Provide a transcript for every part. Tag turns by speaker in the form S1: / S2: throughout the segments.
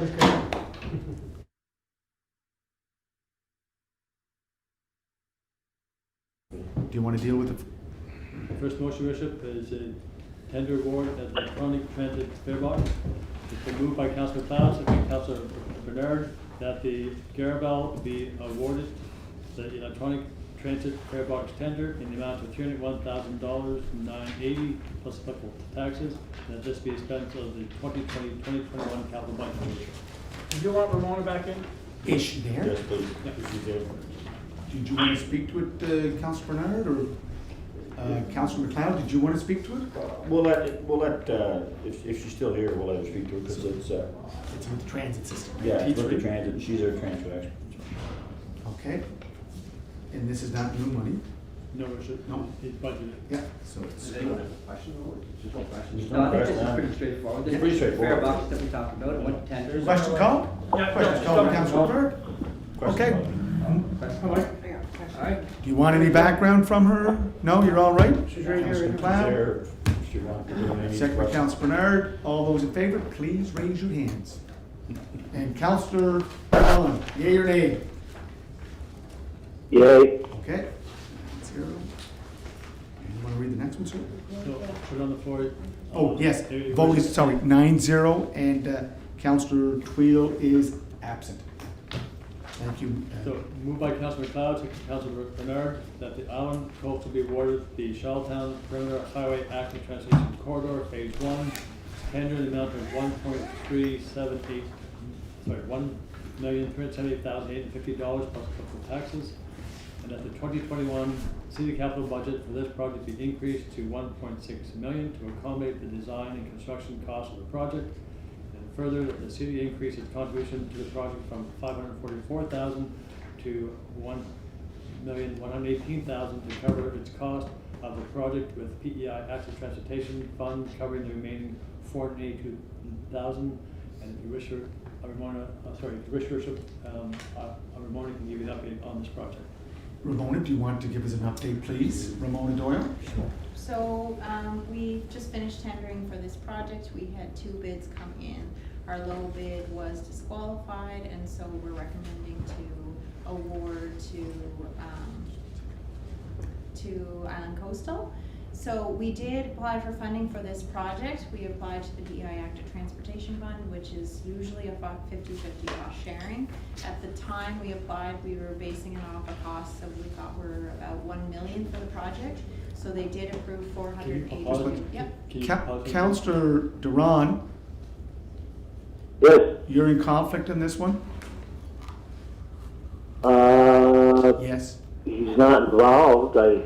S1: Do you want to deal with it?
S2: First motion, Your Worship, is a tender award at electronic transit fare box. It's been moved by Councillor McLeod, second by Councillor Bernard, that the Garabelle be awarded the electronic transit fare box tender in the amount of $301,000 $980 plus applicable taxes, and that this be expensed of the 2020-2021 capital budget.
S3: Did you want Ramona back in?
S1: Is she there?
S4: Yes, please.
S2: Yeah.
S4: She's there.
S1: Did you want to speak to it, Councillor Bernard, or Councillor McLeod? Did you want to speak to it?
S4: We'll let, if she's still here, we'll let her speak to it, because it's,
S1: It's with the transit system.
S4: yeah, it's with the
S1: P3.
S4: transit, and she's our transfer expert.
S1: Okay. And this is not new money?
S2: No, Your Worship.
S1: No.
S2: It's budgeted.
S1: Yeah, so it's.
S5: Does anyone have a question? There's no question.
S4: There's
S5: No, I think this is
S4: question.
S5: pretty straightforward. This
S4: It's pretty
S5: is the
S4: straightforward.
S5: fare box that we talked about, it went to tenders.
S1: Question called?
S3: Yeah,
S1: Question
S3: no,
S1: called,
S3: no.
S1: Councillor Bernard?
S4: Question.
S1: Okay.
S3: All right.
S5: All right.
S1: Do you want any background from her? No, you're all right?
S3: She's right here.
S1: Councillor
S4: Is
S1: McLeod?
S4: there, if you want to do any
S1: Second by
S4: questions?
S1: Councillor Bernard. All those in favor, please raise your hands. And Councillor Allen, yea or nay?
S6: Yay.
S1: Okay. 0. You want to read the next one, sir?
S2: So put it on the floor.
S1: Oh, yes,
S2: Your
S1: vote
S2: Worship.
S1: is, sorry, 9-0, and Councillor Tweel is absent. Thank you.
S2: So moved by Councillor McLeod, second by Councillor Bernard, that the Island Coastal be awarded the Charlottetown Perimeter Highway Active Transportation Corridor Phase 1, tender in the amount of $1,378,850 plus applicable taxes, and that the 2021 city capital budget for this project be increased to $1.6 million to accommodate the design and construction costs of the project. And further, that the city increase its contribution to the project from $544,000 to $1,118,000 to cover its cost of the project, with PEI Active Transportation Fund covering the remaining $482,000. And if you wish, Ramona, Ramona can give you an update on this project.
S1: Ramona, do you want to give us an update, please? Ramona Doyle?
S7: So, we just finished tendering for this project. We had 2 bids come in. Our low bid was disqualified, and so we're recommending to award to Island Coastal. So we did apply for funding for this project. We applied to the PEI Active Transportation Fund, which is usually a 50-50 cost sharing. At the time we applied, we were basing it off a cost of, we thought were about $1 million for the project. So they did approve 480. Yep.
S1: Councillor Duran,
S6: Yes.
S1: you're in conflict in this one? Yes.
S6: He's not involved. I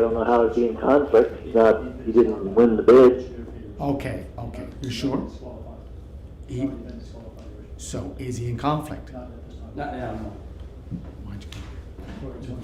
S6: don't know how it'd be in conflict. He didn't win the bid.
S1: Okay, you're sure? He, so is he in conflict?
S5: Not now, no.
S1: Why'd you-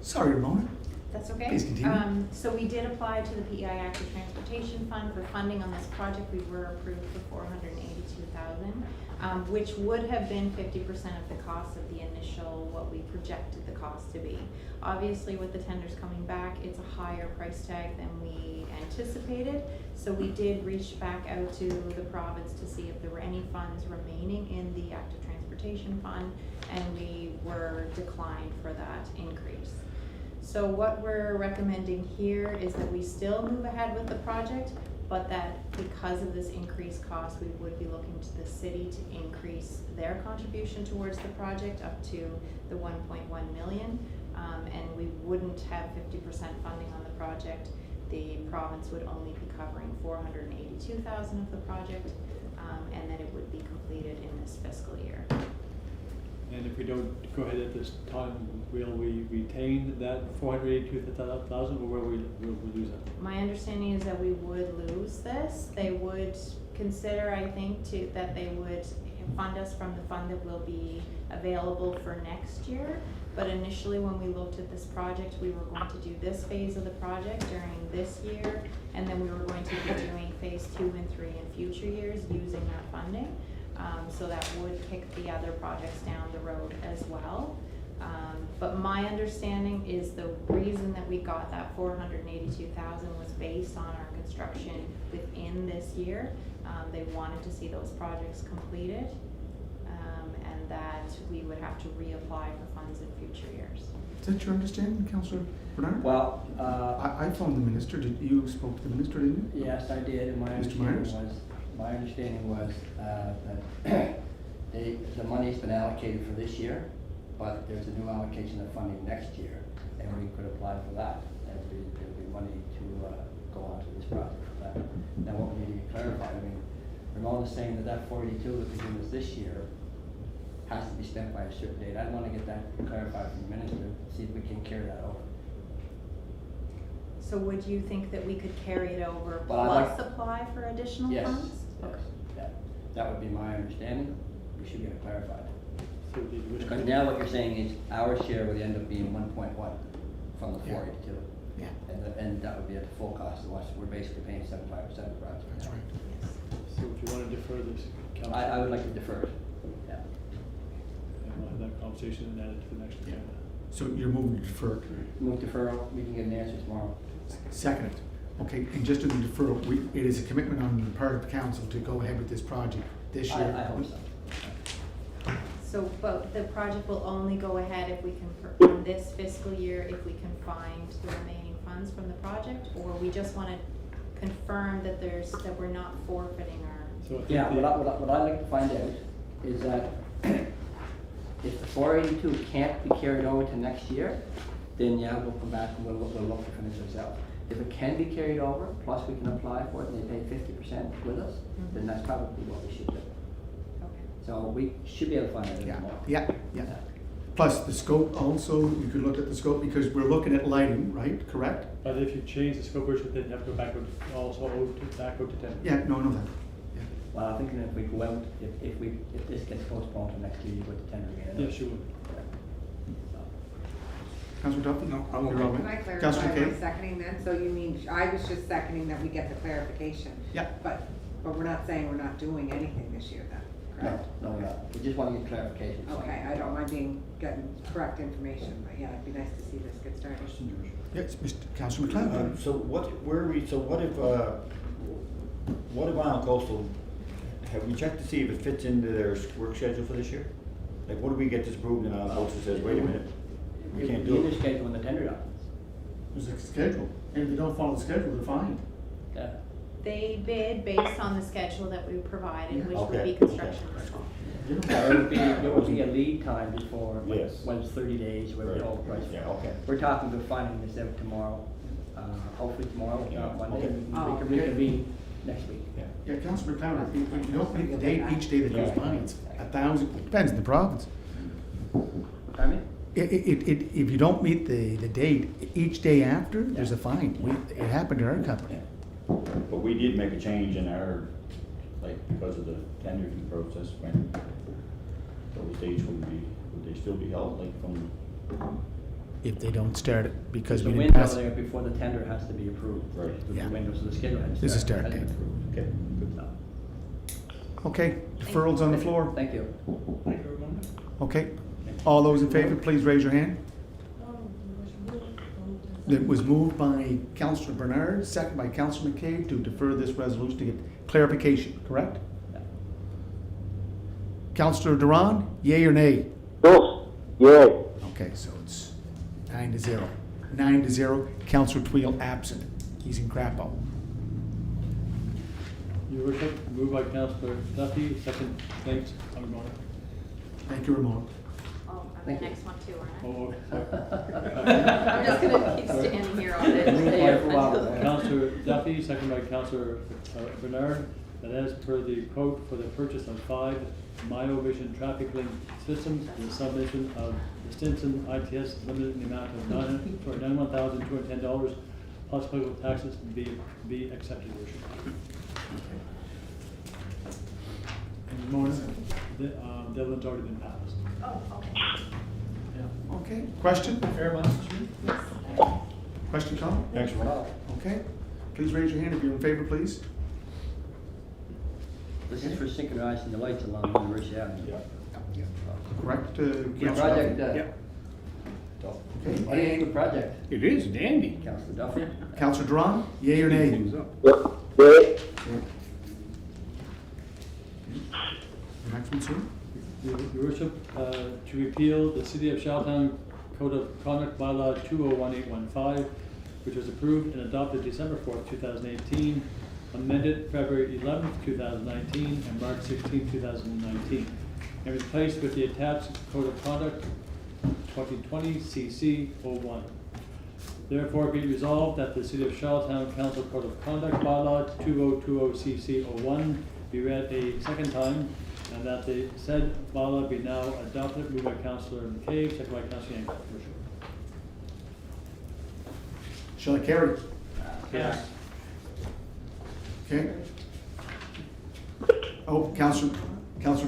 S1: Sorry, Ramona.
S7: That's okay.
S1: Please continue.
S7: So we did apply to the PEI Active Transportation Fund for funding on this project. We were approved for $482,000, which would have been 50% of the cost of the initial, what we projected the cost to be. Obviously, with the tenders coming back, it's a higher price tag than we anticipated. So we did reach back out to the province to see if there were any funds remaining in the Active Transportation Fund, and we were declined for that increase. So what we're recommending here is that we still move ahead with the project, but that because of this increased cost, we would be looking to the city to increase their contribution towards the project up to the 1.1 million. And we wouldn't have 50% funding on the project. The province would only be covering 482,000 of the project, and then it would be completed in this fiscal year.
S2: And if we don't go ahead at this time, will we retain that 482,000, or will we lose that?
S7: My understanding is that we would lose this. They would consider, I think, that they would fund us from the fund that will be available for next year. But initially, when we looked at this project, we were going to do this phase of the project during this year, and then we were going to be doing phase 2 and 3 in future years using that funding. So that would kick the other projects down the road as well. But my understanding is the reason that we got that 482,000 was based on our construction within this year. They wanted to see those projects completed, and that we would have to reapply for funds in future years.
S1: Is that your understanding, Councillor Bernard?
S5: Well,
S1: I phoned the minister. You spoke to the minister, didn't you?
S5: yes, I did, and
S1: Mr. Myers?
S5: my understanding was, that the money's been allocated for this year, but there's a new allocation of funding next year, and we could apply for that. There'd be money to, go on to this project for that. Now, what we need to clarify, I mean, Ramon is saying that 482 that we give us this year has to be spent by a certain date. I want to get that clarified from the minister, see if we can carry that over.
S7: So would you think that we could carry it over
S5: Well, I'd
S7: plus apply for additional
S5: Yes,
S7: funds?
S5: yes, that would be my understanding. We should get it clarified.
S2: So do you wish to-
S5: Because now what you're saying is our share would end up being 1.1 from the
S1: Yeah.
S5: 482.
S1: Yeah.
S5: And that would be at the full cost of us. We're basically paying 75% of the project.
S1: That's right.
S7: Yes.
S2: So if you want to defer this, Council.
S5: I would like to defer it. Yeah.
S2: And we'll have that conversation and add it to the next
S1: Yeah.
S2: agenda.
S1: So you're moving to defer.
S5: Move deferral, we can get an answer tomorrow.
S1: Second. Okay, and just in the deferral, it is a commitment on the part of the council to go ahead with this project this year.
S5: I hope so.
S7: So, but the project will only go ahead if we can, in this fiscal year, if we can find the remaining funds from the project? Or we just want to confirm that that we're not forfeiting our,
S2: So I think
S5: Yeah,
S2: the-
S5: what I'd like to find out is that if the 482 can't be carried over to next year, then yeah, we'll come back and we'll look to finish this out. If it can be carried over, plus we can apply for it and they pay 50% with us, then that's probably what we should do.
S7: okay.
S5: So we should be able to find out
S1: Yeah,
S5: tomorrow.
S1: yeah. Plus the scope also, you could look at the scope because we're looking at lighting, right? Correct?
S2: But if you change the scope worship, then you have to go back out, also back out to 10.
S1: Yeah, no, that. Yeah.
S5: Well, I'm thinking if we go out, if this gets postponed to next year, you go to tender again.
S2: Yes, you would.
S1: Councillor Duffy?
S3: No, I'm
S1: You're
S3: okay.
S1: all
S8: Can I
S1: right.
S8: clarify
S1: Councillor
S8: my
S1: Kay?
S8: seconding then? So you mean, I was just seconding that we get the clarification.
S1: Yeah.
S8: But we're not saying we're not doing anything this year then,
S5: No,
S8: correct?
S5: no, we're not. We just want to get clarification.
S8: Okay, I don't mind getting correct information, but yeah, it'd be nice to see this get started.
S1: Yes, Mr. Councillor McLeod.
S4: So what if Island Coastal, have we checked to see if it fits into their work schedule for this year? Like, what if we get this approved and Island Coastal says, wait a minute, we can't do
S5: In the
S4: it?
S5: schedule when the tender happens.
S1: There's a schedule, and if they don't follow the schedule, they're fined.
S5: Yeah.
S7: They bid based on the schedule that we provided, which would
S4: Okay,
S7: be construction.
S5: There would be a lead time before, like,
S4: Yes.
S5: when it's 30 days, where the whole price.
S4: Yeah, okay.
S5: We're talking about finding this out tomorrow, hopefully tomorrow, if not
S4: Yeah,
S5: Monday,
S4: okay.
S5: we
S8: Oh,
S5: can reconvene next week.
S4: Yeah.
S1: Yeah, Councillor McLeod, if you don't meet the date each day that goes
S4: Yeah.
S1: by, it's 1,000, depends on the province.
S5: Pardon me?
S1: If you don't meet the date each day after, there's a fine. It happened to our company.
S4: But we did make a change in our, like, because of the tendering process, when those dates would they still be held, like, from,
S1: If they don't start it, because
S5: There's
S1: we
S5: a
S1: didn't
S5: window
S1: pass.
S5: there before the tender has to be approved.
S4: Right.
S5: There's
S1: Yeah.
S5: a window, so the schedule has to
S1: There's a
S5: start.
S1: start
S5: has to be
S1: date.
S5: approved.
S4: okay, good.
S5: So,
S1: Okay, deferrals on the floor.
S5: Thank you.
S1: Okay, all those in favor, please raise your hand. It was moved by Councillor Bernard, second by Councillor McCabe to defer this resolution to get clarification, correct?
S5: Yeah.
S1: Councillor Duran, yea or nay?
S6: Yes, yay.
S1: Okay, so it's 9-0. 9-0, Councillor Twill absent. He's in Crapo.
S2: Your worship, moved by Councillor Duffy, second, thanks, I'm going.
S1: Thank you, Ramon.
S7: Oh, I'm
S5: Thank
S7: the
S5: you.
S7: next one too, aren't I?
S2: Oh,
S7: I'm just gonna keep standing here all day.
S5: Moved by Fuller.
S2: Councillor Duffy, second by Councillor Bernard, that as per the quote for the purchase of 5 Myovision traffic link systems, the submission of the Stinson ITS limited in the amount of $91,210 plus applicable taxes be accepted, your worship.
S1: Any more?
S2: Deadline's already been passed.
S7: Oh, okay.
S1: Okay, question?
S3: Fair amount, Mr.
S1: Question, comment?
S4: Thanks, Ron.
S1: Okay, please raise your hand if you're in favor, please.
S5: This is for synchronizing the lights along University Avenue.
S4: Yeah.
S1: Correct,
S5: Good
S1: Councillor
S5: project,
S1: Duffy? Okay,
S5: what do you think of the project?
S3: It is dandy.
S5: Councillor Duffy?
S1: Councillor Duran, yea or nay?
S3: Things up.
S6: Yep, yay.
S1: Councilman Sue?
S2: Your Worship, to repeal the City of Charlottetown Code of Conduct Bylaw 201815, which was approved and adopted December 4th, 2018, amended February 11th, 2019, and March 16th, 2019, and replaced with the attached Code of Conduct 2020 CC 01. Therefore, be resolved that the City of Charlottetown Council Code of Conduct Bylaw 2020 CC 01 be read a second time, and that the said bylaw be now adopted. Moved by Councillor McCabe, second by Councillor Yanko.
S1: Shall I carry?
S2: Yes.
S1: Okay. Oh, Councilor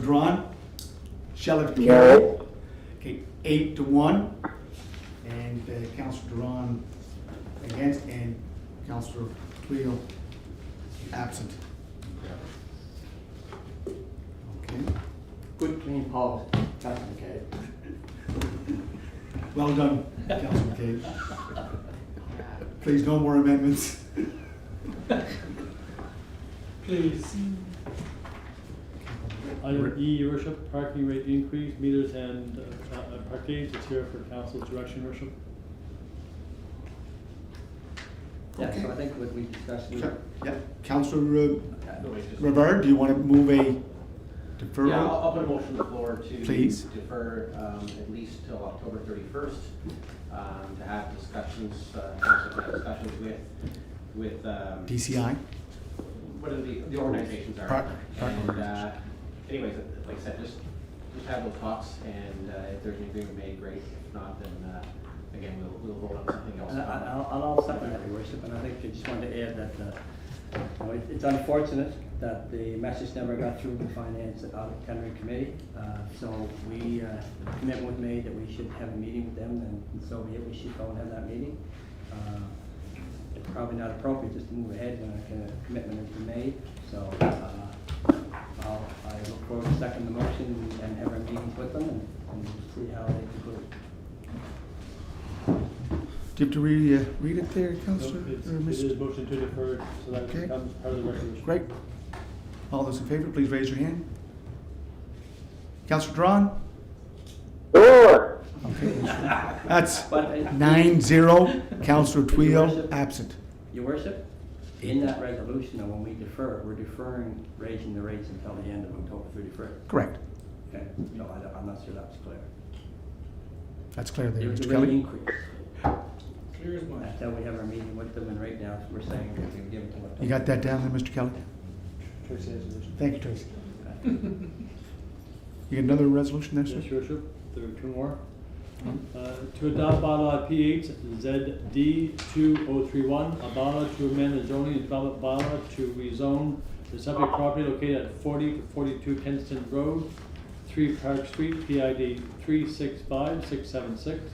S1: Drawn? Shall it carry?
S6: No.
S1: Okay, 8-1. And Councilor Drawn against, and Councilor Twill absent. Okay.
S5: Good, clean policy, Councilor McCabe.
S1: Well done, Councilor McCabe. Please, no more amendments.
S2: Please. Item E, Your Worship, parking rate increase, meters and parkades. It's here for council's direction, Your Worship.
S5: Yeah, so I think what we discussed.
S1: Yeah, Councilor Rivard, do you want to move a deferral?
S3: Yeah, I'll put a motion on the floor to
S1: Please.
S3: defer at least till October 31st, to have discussions, council discussions with
S1: DCI?
S3: what the organizations are.
S1: Partner
S3: And anyways, like I said, just have those talks, and if there's an agreement made, great. If not, then again, we'll vote on something else.
S5: And I'll second that, Your Worship, and I think I just wanted to add that, it's unfortunate that the message never got through the Finance and Audit Tendering Committee. So the commitment was made that we should have a meeting with them, and so be it, we should go and have that meeting. It's probably not appropriate just to move ahead when a commitment has been made, so I look forward to second the motion and have our meetings with them and see how they conclude.
S1: Do you have to read it there, Councilor?
S2: Nope,
S1: or
S2: It
S1: Mr.?
S2: is motion to defer, so that
S1: Okay.
S2: becomes part of the resolution.
S1: Great. All those in favor, please raise your hand. Councilor Drawn?
S6: Sure.
S1: Okay. That's
S5: But,
S1: 9-0. Councilor
S5: Your
S1: Twill
S5: Worship.
S1: absent.
S5: Your Worship, in that resolution, though, when we defer, we're deferring raising the rates until the end of October 31st.
S1: Correct.
S5: Okay, so I'm not sure that's clear.
S1: That's clear there,
S5: There's
S1: Mr.
S5: a rate
S1: Kelly.
S5: increase.
S3: Clear as mud.
S5: Until we have our meeting with them, and right now, we're saying we can give it to them.
S1: You got that down there, Mr. Kelly?
S2: Tracy has a motion.
S1: Thank you, Tracy. You got another resolution there, sir?
S2: Yes, Your Worship, there are two more. To adopt bylaw P8 ZD 2031, a bylaw to amend the zoning and development bylaw to rezone the subject property located at 40 to 42 Kensington Road, 3 Park Street, PID 365676,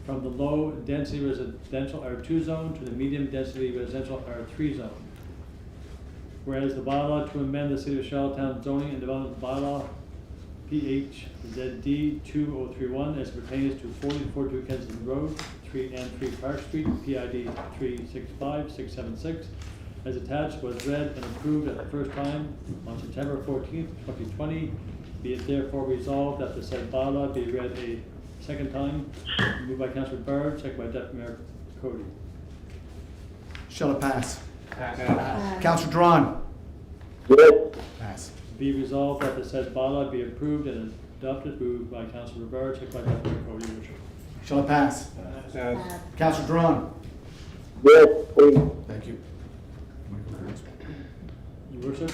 S2: from the low density residential R2 zone to the medium density residential R3 zone. Whereas the bylaw to amend the City of Charlottetown zoning and development bylaw PHZD 2031 as pertains to 40 to 42 Kensington Road, 3 Park Street, PID 365676, as attached, was read and approved at the first time on September 14th, 2020. Be it therefore resolved that the said bylaw be read a second time. Moved by Councilor Bard, second by Deputy Mayor Cody.
S1: Shall it pass?
S3: Pass.
S1: Councilor Drawn?
S6: Yes.
S1: Pass.
S2: Be resolved that the said bylaw be approved and adopted. Moved by Councilor Bard, second by Deputy Mayor Cody. Your Worship.
S1: Shall it pass? Councilor Drawn?
S6: Yes, please.
S1: Thank you.
S2: Your Worship,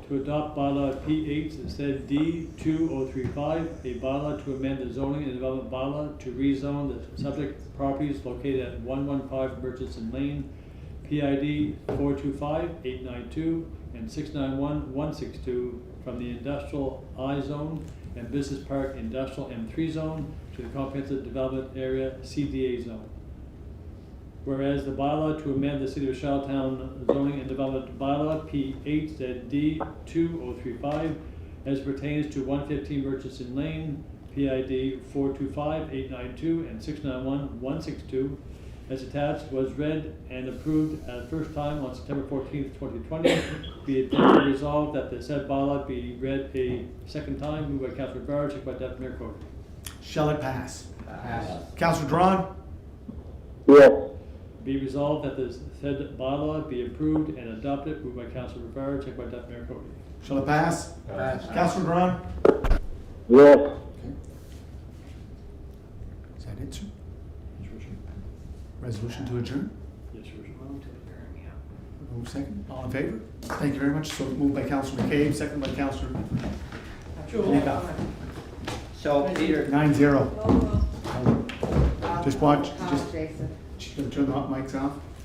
S2: to adopt bylaw P8 instead D 2035, a bylaw to amend the zoning and development bylaw to rezone the subject properties located at 115 Murchison Lane, PID 425892 and 691162 from the industrial I zone and business park industrial M3 zone to the comprehensive development area CDA zone. Whereas the bylaw to amend the City of Charlottetown zoning and development bylaw P8ZD 2035 as pertains to 115 Murchison Lane, PID 425892 and 691162 as attached was read and approved at first time on September 14th, 2020. Be it therefore resolved that the said bylaw be read a second time, moved by Councilor Barr, seconded by Deputy Mayor Cody.
S1: Shall it pass?
S5: Pass.
S1: Counselor Drawn?
S6: Yes.
S2: Be resolved that the said bylaw be approved and adopted, moved by Councilor Rivera, seconded by Deputy Mayor Cody.
S1: Shall it pass?
S5: Pass.
S1: Counselor Drawn?
S6: Yes.
S1: Okay. Is that it, sir? Resolution to adjourn?
S2: Yes, Your Worship.
S1: Move second. All in favor? Thank you very much. So moved by Counselor McCabe, second by Counselor Nikoff.
S5: So, Peter,
S1: 9-0.
S8: Oh, well.
S1: Just watch,
S8: Call
S1: just
S8: Jason.
S1: turn the hot mics off.